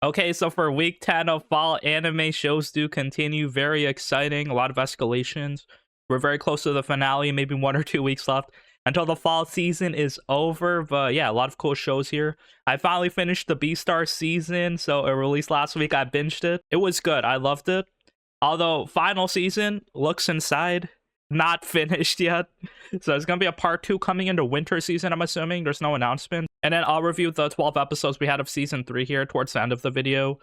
Okay, so for week 10 of fall, anime shows do continue. Very exciting. A lot of escalations. We're very close to the finale, maybe 1 or 2 weeks left until the fall season is over. But yeah, a lot of cool shows here. I finally finished the Beastars season, so it released last week. I binged it. It was good. I loved it. Although final season looks inside, not finished yet. So there's gonna be a part 2 coming into winter season, I'm assuming. There's no announcement. And then I'll review the 12 episodes we had of season 3 here towards the end of the video.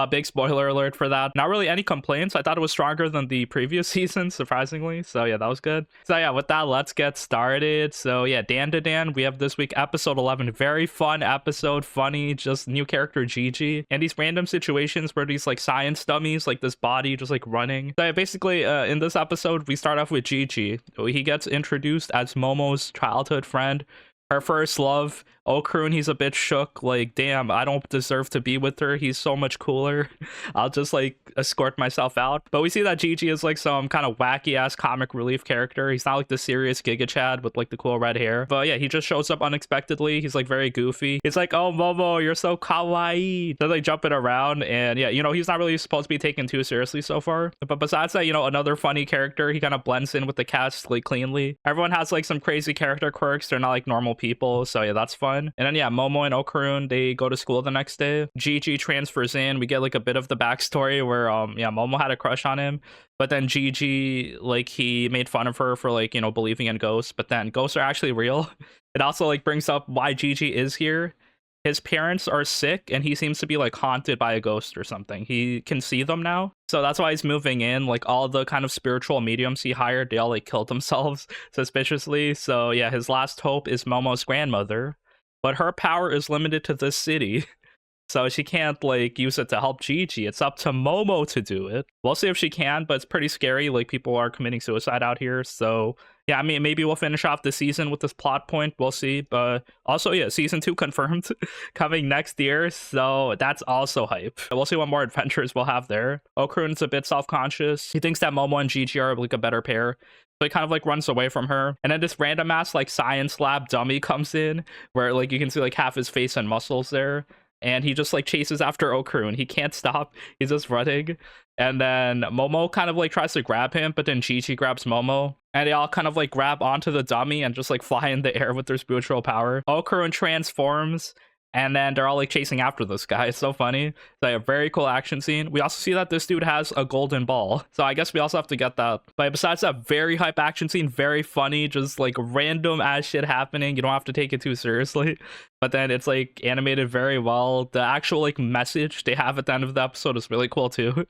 Big spoiler alert for that. Not really any complaints. I thought it was stronger than the previous season, surprisingly. So yeah, that was good. So yeah, with that, let's get started. So yeah, Dandadan, we have this week episode 11. Very fun episode, funny, just new character Gigi. And these random situations where these like science dummies, like this body just like running. So yeah, basically in this episode, we start off with Gigi. He gets introduced as Momo's childhood friend. Her first love. Okrun, he's a bit shook, like, damn, I don't deserve to be with her. He's so much cooler. I'll just, like, escort myself out. But we see that Gigi is, like, some kind of wacky-ass comic relief character. He's not, like, the serious Giga Chad with, like, the cool red hair. But, yeah, he just shows up unexpectedly. He's, like, very goofy. He's like, oh, Momo, you're so kawaii. They're, like, jumping around. And, yeah, you know, he's not really supposed to be taken too seriously so far. But besides that, you know, another funny character. He kind of blends in with the cast, like, cleanly. Everyone has, like, some crazy character quirks. They're not, like, normal people. So, yeah, that's fun. And then yeah, Momo and Okarun, they go to school the next day. Gigi transfers in. We get like a bit of the backstory where yeah, Momo had a crush on him, but then Gigi, like, he made fun of her for, like, you know, believing in ghosts, but then ghosts are actually real. It also like brings up why Gigi is here. His parents are sick and he seems to be like haunted by a ghost or something. He can see them now, so that's why he's moving in. Like all the kind of spiritual mediums he hired, they all like killed themselves suspiciously. So yeah, his last hope is Momo's grandmother, but her power is limited to this city. So she can't like use it to help Gigi. It's up to Momo to do it. We'll see if she can, but it's pretty scary. Like people are committing suicide out here. So yeah, I mean, maybe we'll finish off the season with this plot point. We'll see. But also, yeah, season 2 confirmed coming next year. So that's also hype. We'll see what more adventures we'll have there. Okrun's a bit self-conscious. He thinks that Momo and Gigi are like a better pair. So he kind of like runs away from her. And then this random ass like science lab dummy comes in where like you can see like half his face and muscles there. And he just like chases after Okrun. He can't stop. He's just running. And then Momo kind of like tries to grab him, but then Gigi grabs Momo. And they all kind of like grab onto the dummy and just like fly in the air with their spiritual power. Okrun transforms. And then they're all like chasing after this guy. It's so funny. It's like a very cool action scene. We also see that this dude has a golden ball. So I guess we also have to get that. But besides that, very hype action scene, very funny, just like random ass shit happening. You don't have to take it too seriously. But then it's like animated very well. The actual like message they have at the end of the episode is really cool too.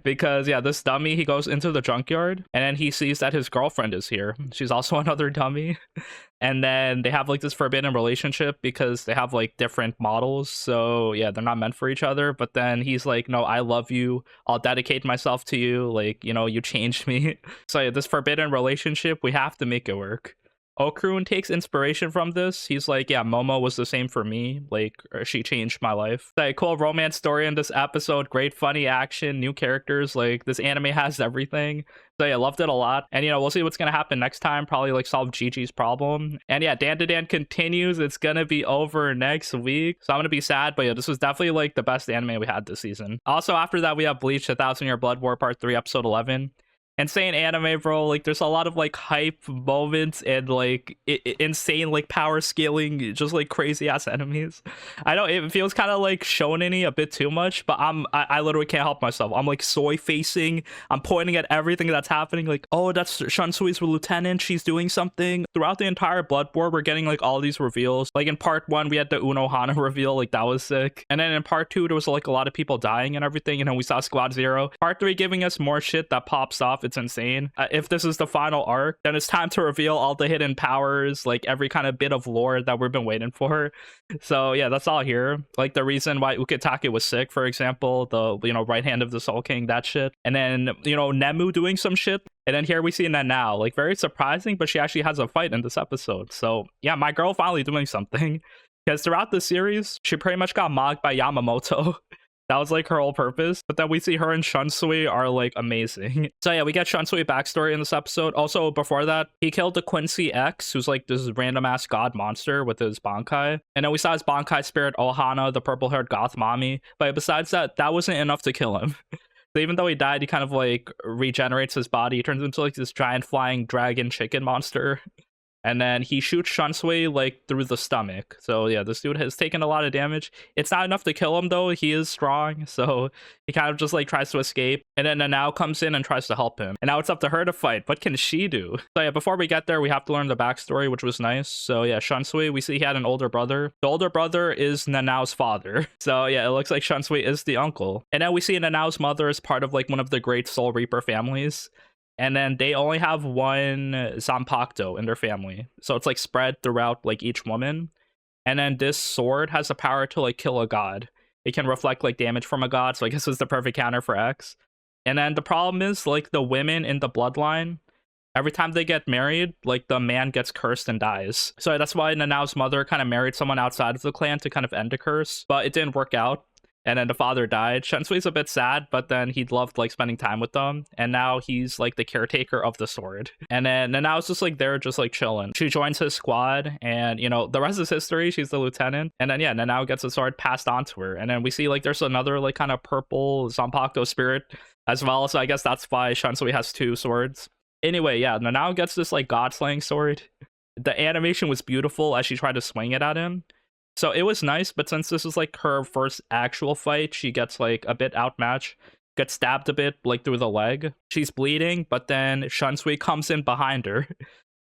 Because yeah, this dummy, he goes into the junkyard and then he sees that his girlfriend is here. She's also another dummy. And then they have like this forbidden relationship because they have like different models. So yeah, they're not meant for each other. But then he's like, no, I love you. I'll dedicate myself to you. Like, you know, you changed me. So yeah, this forbidden relationship, we have to make it work. Okrun takes inspiration from this. He's like, yeah, Momo was the same for me. Like, she changed my life. Like, cool romance story in this episode. Great funny action, new characters. Like, this anime has everything. So yeah, loved it a lot. And you know, we'll see what's gonna happen next time. Probably like solve Gigi's problem. And yeah, Dandadan continues. It's gonna be over next week. So I'm gonna be sad. But yeah, this was definitely like the best anime we had this season. Also, after that, we have Bleach, 1,000-Year Blood War Part 3, Episode 11. Insane anime, bro. Like there's a lot of like hype moments and like insane like power scaling, just like crazy ass enemies. I know it feels kind of like shonen-y a bit too much, but I literally can't help myself. I'm like soy facing. I'm pointing at everything that's happening. Like, oh, that's Shansui's lieutenant. She's doing something. Throughout the entire Blood War, we're getting like all these reveals. Like in part 1, we had the Unohana reveal. Like that was sick. And then in part 2, there was like a lot of people dying and everything. You know, we saw Squad Zero. Part 3 giving us more shit that pops off. It's insane. If this is the final arc, then it's time to reveal all the hidden powers, like every kind of bit of lore that we've been waiting for. So yeah, that's all here. Like the reason why Ukitake was sick, for example, the, you know, right hand of the Soul King, that shit. And then, you know, Nemu doing some shit. And then here we see Nanao, like very surprising, but she actually has a fight in this episode. So yeah, my girl finally doing something. Because throughout the series, she pretty much got mocked by Yamamoto. That was like her whole purpose. But then we see her and Shunsui are like amazing. So yeah, we get Shunsui backstory in this episode. Also, before that, he killed the Quincy X, who's like this random ass god monster with his Bankai. And then we saw his Bankai spirit Ohana, the purple haired goth mommy. But besides that, that wasn't enough to kill him. So even though he died, he kind of like regenerates his body. He turns into like this giant flying dragon chicken monster. And then he shoots Shunsui like through the stomach. So yeah, this dude has taken a lot of damage. It's not enough to kill him though. He is strong, so he kind of just like tries to escape. And then Nanao comes in and tries to help him. And now it's up to her to fight. What can she do? So yeah, before we get there, we have to learn the backstory, which was nice. So yeah, Shunsui, we see he had an older brother. The older brother is Nanao's father. So yeah, it looks like Shunsui is the uncle. And then we see Nanao's mother is part of like one of the great Soul Reaper families. And then they only have one Zanpakuto in their family. So it's like spread throughout like each woman. And then this sword has the power to like kill a god. It can reflect like damage from a god. So I guess it's the perfect counter for X. And then the problem is like the women in the bloodline, every time they get married, like the man gets cursed and dies. So that's why Nanao's mother kind of married someone outside of the clan to kind of end the curse. But it didn't work out. And then the father died. Shensui's a bit sad, but then he loved like spending time with them. And now he's like the caretaker of the sword. And then Nanao's just like there, just like chilling. She joins his squad, and you know, the rest is history. She's the lieutenant. And then yeah, Nanao gets the sword passed on to her. And then we see like there's another like kind of purple Zanpakuto spirit as well. So I guess that's why Shunsui has two swords. Anyway, yeah, Nanao gets this like god slaying sword. The animation was beautiful as she tried to swing it at him. So it was nice, but since this is like her first actual fight, she gets like a bit outmatched, gets stabbed a bit like through the leg. She's bleeding, but then Shunsui comes in behind her.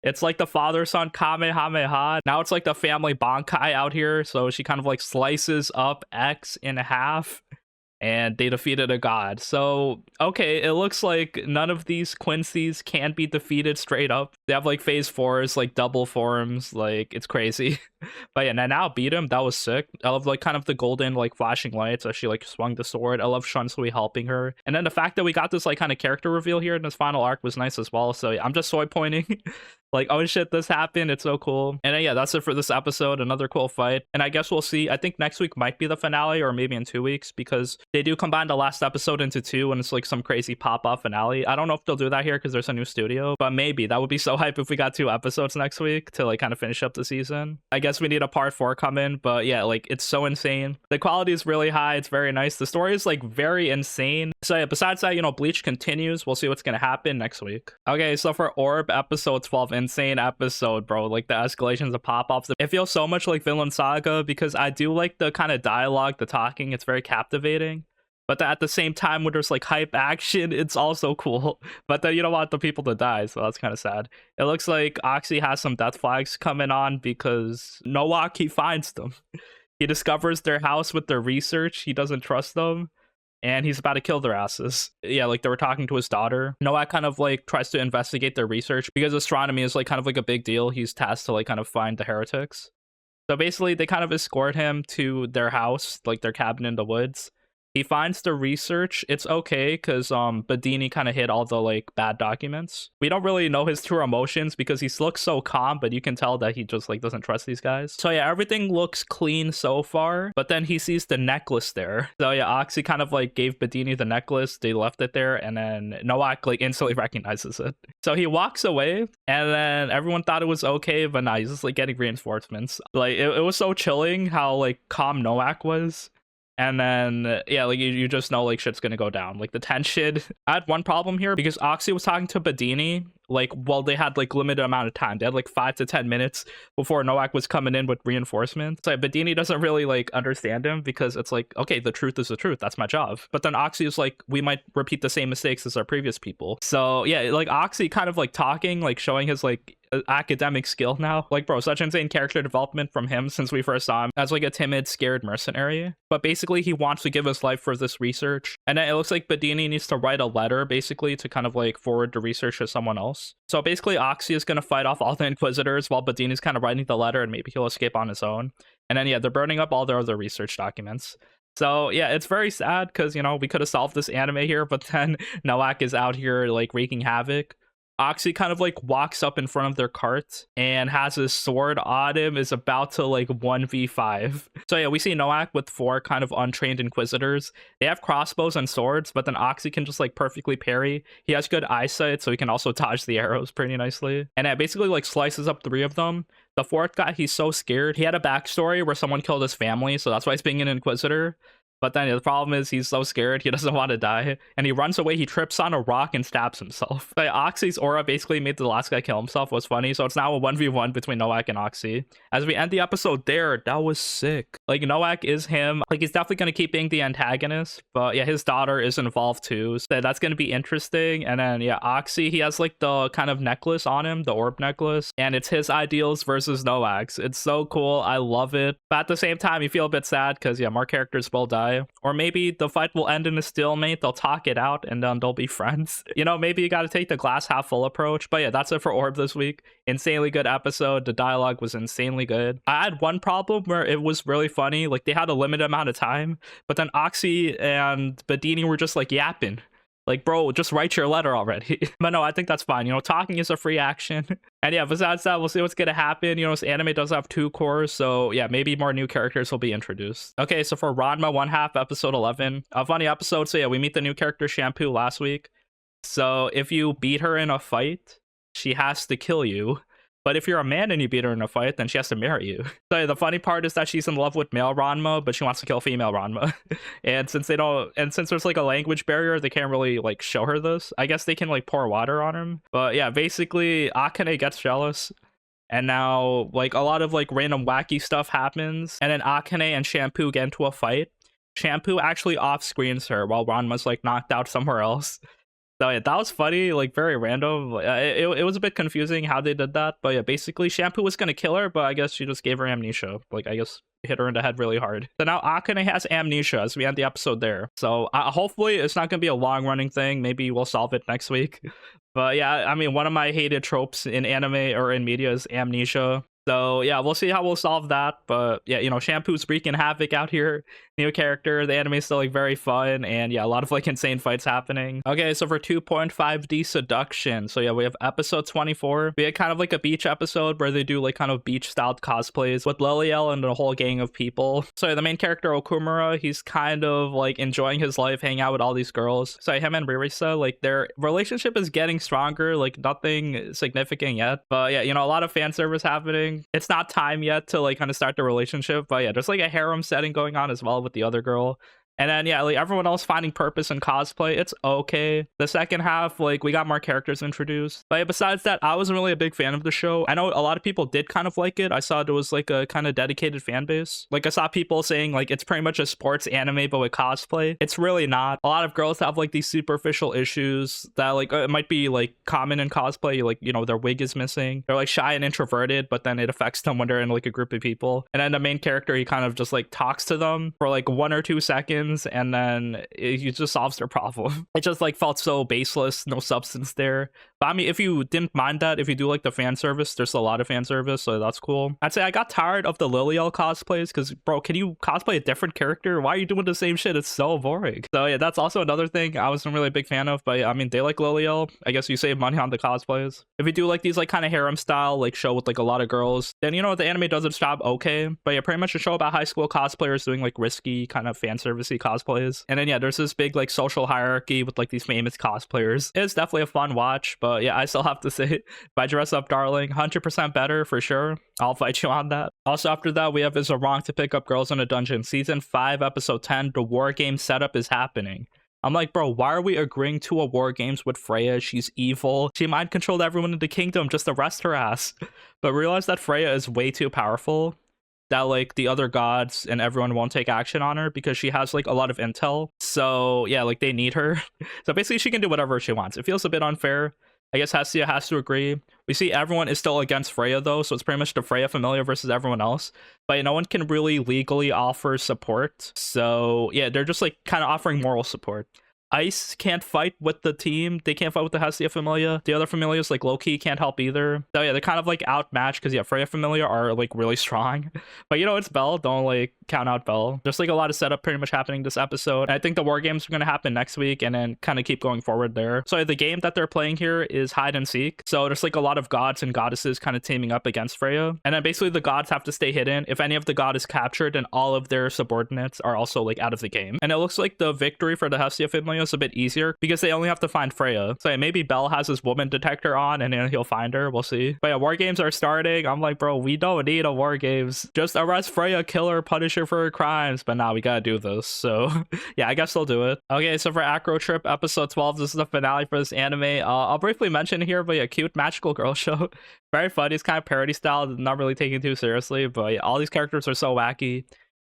It's like the father-son Kamehameha. Now it's like the family Bankai out here, so she kind of like slices up X in half. And they defeated a god. So, okay, it looks like none of these Quincy's can be defeated straight up. They have like phase 4s, like double forms, like it's crazy. But yeah, Nanao beat him. That was sick. I love like kind of the golden like flashing lights as she like swung the sword. I love Shunsui helping her. And then the fact that we got this like kind of character reveal here in this final arc was nice as well. So yeah, I'm just soy pointing. Like, oh shit, this happened. It's so cool. And then, yeah, that's it for this episode. Another cool fight. And I guess we'll see. I think next week might be the finale, or maybe in 2 weeks, because they do combine the last episode into 2 and it's like some crazy pop-off finale. I don't know if they'll do that here because there's a new studio, but maybe. That would be so hype if we got 2 episodes next week to like kind of finish up the season. I guess we need a part 4 come in, but yeah, like it's so insane. The quality is really high. It's very nice. The story is like very insane. So yeah, besides that, you know, Bleach continues. We'll see what's gonna happen next week. Okay, so for Orb episode 12, insane episode, bro. Like the escalations of pop-offs, it feels so much like Vinland Saga because I do like the kind of dialogue, the talking. It's very captivating, but at the same time when there's like hype action, it's also cool. But then you don't want the people to die, so that's kind of sad. It looks like Oxy has some death flags coming on because Nowak, he finds them. He discovers their house with their research. He doesn't trust them, and he's about to kill their asses. Yeah, like they were talking to his daughter. Noah kind of like tries to investigate their research because astronomy is like kind of like a big deal. He's tasked to like kind of find the heretics. So basically they kind of escort him to their house, like their cabin in the woods. He finds the research. It's okay because Badini kind of hid all the like bad documents. We don't really know his true emotions because he looks so calm, but you can tell that he just like doesn't trust these guys. So yeah, everything looks clean so far, but then he sees the necklace there. So yeah, Oxy kind of like gave Badini the necklace. They left it there, and then Nowak like instantly recognizes it. So he walks away, and then everyone thought it was okay, but nah, he's just like getting reinforcements. Like it was so chilling how like calm Nowak was. And then, yeah, like you just know like shit's gonna go down. Like the tension. I had one problem here because Oxy was talking to Badini. Like, well, they had like limited amount of time. They had like 5 to 10 minutes before Nowak was coming in with reinforcements. So Badini doesn't really like understand him because it's like, okay, the truth is the truth. That's my job. But then Oxy is like, we might repeat the same mistakes as our previous people. So yeah, like Oxy kind of like talking, like showing his like academic skill now. Like, bro, such insane character development from him since we first saw him as like a timid, scared mercenary. But basically he wants to give his life for this research. And then it looks like Badini needs to write a letter basically to kind of like forward the research to someone else. So basically Oxy is going to fight off all the Inquisitors while Badini's kind of writing the letter, and maybe he'll escape on his own. And then yeah, they're burning up all their other research documents. So yeah, it's very sad because, you know, we could have solved this anime here, but then Nowak is out here like wreaking havoc. Oxy kind of like walks up in front of their cart and has his sword on him, is about to like 1v5. So yeah, we see Noak with 4 kind of untrained inquisitors. They have crossbows and swords, but then Oxy can just like perfectly parry. He has good eyesight, so he can also dodge the arrows pretty nicely. And it basically like slices up 3 of them. The 4th guy, he's so scared. He had a backstory where someone killed his family, so that's why he's being an inquisitor. But then the problem is he's so scared, he doesn't want to die. And he runs away, he trips on a rock and stabs himself. But Oxy's aura basically made the last guy kill himself, was funny. So it's now a 1v1 between Noak and Oxy. As we end the episode there, that was sick. Like, Noak is him. Like, he's definitely going to keep being the antagonist. But yeah, his daughter is involved too. So that's going to be interesting. And then, yeah, Oxy, he has like the kind of necklace on him, the orb necklace. And it's his ideals versus Noak's. It's so cool. I love it. But at the same time, you feel a bit sad because, yeah, more characters will die. Or maybe the fight will end in a stalemate, they'll talk it out, and then they'll be friends. You know, maybe you gotta take the glass half full approach. But yeah, that's it for Orb this week. Insanely good episode. The dialogue was insanely good. I had one problem where it was really funny. Like, they had a limited amount of time, but then Oxy and Bedini were just like yapping. Like, bro, just write your letter already. But no, I think that's fine. You know, talking is a free action. And yeah, besides that, we'll see what's gonna happen. You know, this anime does have 2 cores, so yeah, maybe more new characters will be introduced. Okay, so for Ranma 1/2, episode 11, a funny episode. So yeah, we meet the new character Shampoo last week. So if you beat her in a fight, she has to kill you. But if you're a man and you beat her in a fight, then she has to marry you. So the funny part is that she's in love with male Ranma, but she wants to kill female Ranma. And since there's like a language barrier, they can't really like show her this. I guess they can like pour water on him. But yeah, basically Akane gets jealous. And now like a lot of like random wacky stuff happens. And then Akane and Shampoo get into a fight. Shampoo actually off-screens her while Ranma's like knocked out somewhere else. So yeah, that was funny, like very random. It was a bit confusing how they did that, but yeah, basically Shampoo was gonna kill her, but I guess she just gave her amnesia. Like, I guess hit her in the head really hard. So now Akane has amnesia as we end the episode there. So hopefully it's not gonna be a long running thing. Maybe we'll solve it next week. But yeah, I mean, one of my hated tropes in anime or in media is amnesia. So yeah, we'll see how we'll solve that. But yeah, you know, Shampoo's wreaking havoc out here. New character. The anime is still like very fun, and yeah, a lot of like insane fights happening. Okay, so for 2.5D Seduction, so yeah, we have episode 24. We had kind of like a beach episode where they do like kind of beach styled cosplays with Liliel and a whole gang of people. So yeah, the main character Okumura, he's kind of like enjoying his life, hanging out with all these girls. So him and Ririsa, like their relationship is getting stronger, like nothing significant yet, but yeah, you know, a lot of fan service happening. It's not time yet to like kind of start the relationship, but yeah, there's like a harem setting going on as well with the other girl. And then yeah, like everyone else finding purpose in cosplay, it's okay. The second half, like we got more characters introduced. But yeah, besides that, I wasn't really a big fan of the show. I know a lot of people did kind of like it. I saw there was like a kind of dedicated fan base. Like I saw people saying like it's pretty much a sports anime but with cosplay. It's really not. A lot of girls have like these superficial issues that like it might be like common in cosplay. Like, you know, their wig is missing. They're like shy and introverted, but then it affects them when they're in like a group of people. And then the main character, he kind of just like talks to them for like 1 or 2 seconds. And then it just solves their problem. It just like felt so baseless, no substance there. But I mean, if you didn't mind that, if you do like the fan service, there's a lot of fan service, so that's cool. I'd say I got tired of the Liliel cosplays because, bro, can you cosplay a different character? Why are you doing the same shit? It's so boring. So yeah, that's also another thing I wasn't really a big fan of. But yeah, I mean, they like Liliel. I guess you save money on the cosplays. If you do like these like kind of harem style like show with like a lot of girls, then you know the anime does its job okay. But yeah, pretty much a show about high school cosplayers doing like risky kind of fan servicey cosplays. And then yeah, there's this big like social hierarchy with like these famous cosplayers. It's definitely a fun watch, but yeah, I still have to say, if I dress up darling, 100% better for sure. I'll fight you on that. Also after that, we have Is It Wrong to Pick Up Girls in a Dungeon? Season 5, episode 10, the war game setup is happening. I'm like, bro, why are we agreeing to a war games with Freya? She's evil. She mind controlled everyone in the kingdom just to arrest her ass. But realize that Freya is way too powerful, that like the other gods and everyone won't take action on her because she has like a lot of intel. So yeah, like they need her. So basically she can do whatever she wants. It feels a bit unfair. I guess Hestia has to agree. We see everyone is still against Freya though, so it's pretty much the Freya familia versus everyone else. But no one can really legally offer support. So yeah, they're just like kind of offering moral support. Ice can't fight with the team. They can't fight with the Hestia Familia. The other Familias, like Loki, can't help either. So yeah, they're kind of like outmatched because yeah, Freya Familia are like really strong. But you know, it's Belle. Don't like count out Bell. There's like a lot of setup pretty much happening this episode. And I think the war games are going to happen next week and then kind of keep going forward there. So the game that they're playing here is hide and seek. So there's like a lot of gods and goddesses kind of teaming up against Freya. And then basically the gods have to stay hidden. If any of the god is captured, then all of their subordinates are also like out of the game. And it looks like the victory for the Hestia family is a bit easier because they only have to find Freya. So yeah, maybe Bell has his woman detector on and then he'll find her. We'll see. But yeah, war games are starting. I'm like, bro, we don't need a war games. Just arrest Freya, kill her, punish her for her crimes. But now we gotta do this. So yeah, I guess they'll do it. Okay, so for Acro Trip episode 12, this is the finale for this anime. I'll briefly mention here, but yeah, cute magical girl show. Very funny. It's kind of parody style, not really taken too seriously. But yeah, all these characters are so wacky.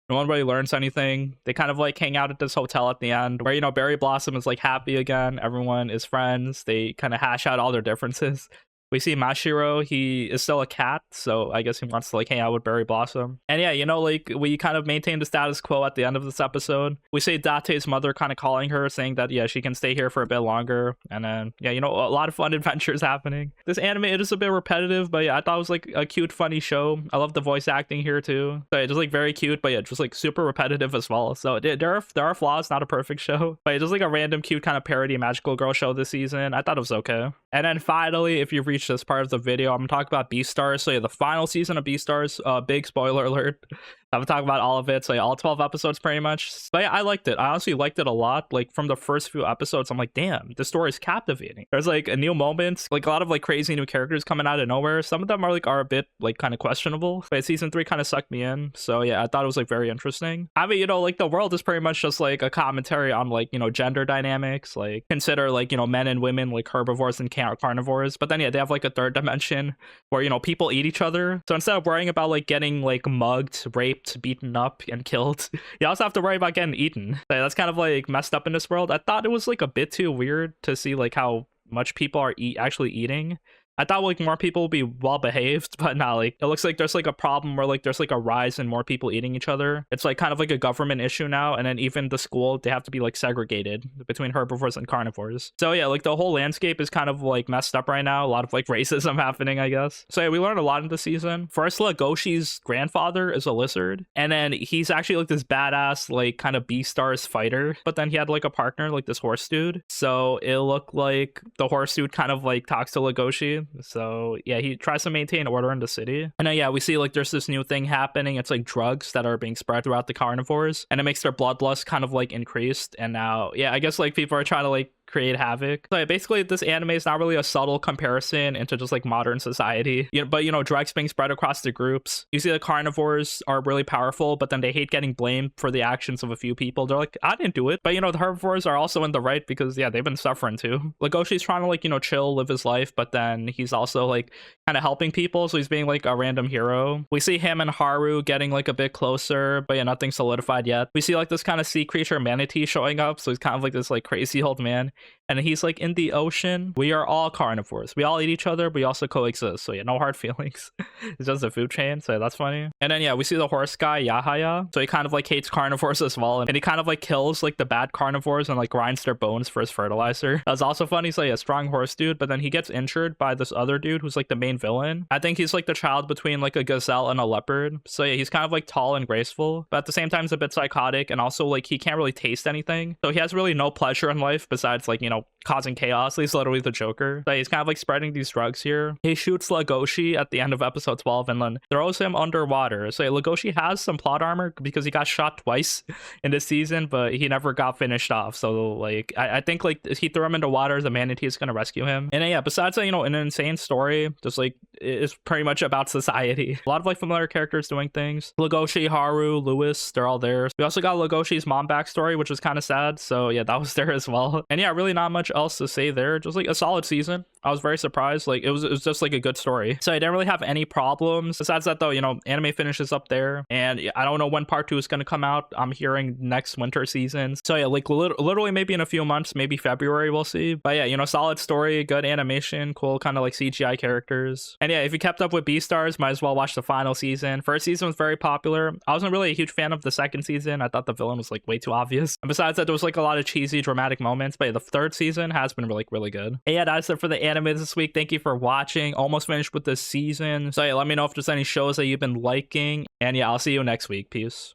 No one really learns anything. They kind of like hang out at this hotel at the end where, you know, Berry Blossom is like happy again. Everyone is friends. They kind of hash out all their differences. We see Mashiro, he is still a cat, so I guess he wants to like hang out with Berry Blossom. And yeah, you know, like we kind of maintain the status quo at the end of this episode. We see Date's mother kind of calling her, saying that, yeah, she can stay here for a bit longer. And then, yeah, you know, a lot of fun adventures happening. This anime, it is a bit repetitive, but yeah, I thought it was like a cute, funny show. I love the voice acting here too. So yeah, just like very cute, but yeah, just like super repetitive as well. So there are flaws, not a perfect show, but it's just like a random cute kind of parody magical girl show this season. I thought it was okay. And then finally, if you've reached this part of the video, I'm gonna talk about Beastars. So yeah, the final season of Beastars, big spoiler alert. I'm gonna talk about all of it, so yeah, all 12 episodes pretty much. But yeah, I liked it. I honestly liked it a lot. Like from the first few episodes, I'm like, damn, this story is captivating. There's like a new moments, like a lot of like crazy new characters coming out of nowhere. Some of them are a bit like kind of questionable, but season 3 kind of sucked me in. So yeah, I thought it was like very interesting. I mean, you know, like the world is pretty much just like a commentary on like, you know, gender dynamics. Like consider like, you know, men and women, like herbivores and carnivores. But then yeah, they have like a third dimension where, you know, people eat each other. So instead of worrying about like getting like mugged, raped, beaten up and killed, you also have to worry about getting eaten. That's kind of like messed up in this world. I thought it was like a bit too weird to see like how much people are actually eating. I thought like more people would be well behaved, but not like it looks like there's like a problem where like there's like a rise in more people eating each other. It's like kind of like a government issue now, and then even the school, they have to be like segregated between herbivores and carnivores. So yeah, like the whole landscape is kind of like messed up right now. A lot of like racism happening, I guess. So yeah, we learned a lot in the season. First, Legoshi's grandfather is a lizard, and then he's actually like this badass like kind of Beastars fighter, but then he had like a partner, like this horse dude. So it looked like the horse dude kind of like talks to Legoshi. So yeah, he tries to maintain order in the city. And then yeah, we see like there's this new thing happening. It's like drugs that are being spread throughout the carnivores, and it makes their bloodlust kind of like increased. And now yeah, I guess like people are trying to like create havoc. So yeah, basically this anime is not really a subtle comparison into just like modern society, but you know, drugs being spread across the groups. You see the carnivores are really powerful, but then they hate getting blamed for the actions of a few people. They're like, I didn't do it. But you know, the herbivores are also in the right because yeah, they've been suffering too. Legoshi's trying to like, you know, chill, live his life, but then he's also like kind of helping people, so he's being like a random hero. We see him and Haru getting like a bit closer, but yeah, nothing's solidified yet. We see like this kind of sea creature manatee showing up, so he's kind of like this like crazy old man. And he's like, in the ocean, we are all carnivores. We all eat each other, but we also coexist. So yeah, no hard feelings. It's just a food chain, so that's funny. And then yeah, we see the horse guy, Yahaya. So he kind of like hates carnivores as well. And he kind of like kills like the bad carnivores and like grinds their bones for his fertilizer. That's also funny. He's like a strong horse dude, but then he gets injured by this other dude who's like the main villain. I think he's like the child between like a gazelle and a leopard. So yeah, he's kind of like tall and graceful, but at the same time he's a bit psychotic, and also like he can't really taste anything. So he has really no pleasure in life besides like, you know, causing chaos. He's literally the Joker. So he's kind of like spreading these drugs here. He shoots Legoshi at the end of episode 12 and then throws him underwater. So Legoshi has some plot armor because he got shot twice in this season, but he never got finished off. So like I think like he threw him into water, the manatee is gonna rescue him. And yeah, besides you know, an insane story, just like it's pretty much about society. A lot of like familiar characters doing things. Legoshi, Haru, Lewis, they're all there. We also got Legoshi's mom backstory, which was kind of sad. So yeah, that was there as well. And yeah, really not much else to say there. Just like a solid season. I was very surprised. Like it was just like a good story. So I didn't really have any problems. Besides that though, you know, anime finishes up there, and I don't know when part 2 is going to come out. I'm hearing next winter season. So yeah, like literally maybe in a few months, maybe February, we'll see. But yeah, you know, solid story, good animation, cool kind of like CGI characters. And yeah, if you kept up with Beastars, might as well watch the final season. First season was very popular. I wasn't really a huge fan of the second season. I thought the villain was like way too obvious. And besides that, there was like a lot of cheesy dramatic moments. But yeah, the third season has been really good. And yeah, that's it for the anime this week. Thank you for watching. Almost finished with this season. So yeah, let me know if there's any shows that you've been liking. And yeah, I'll see you next week. Peace.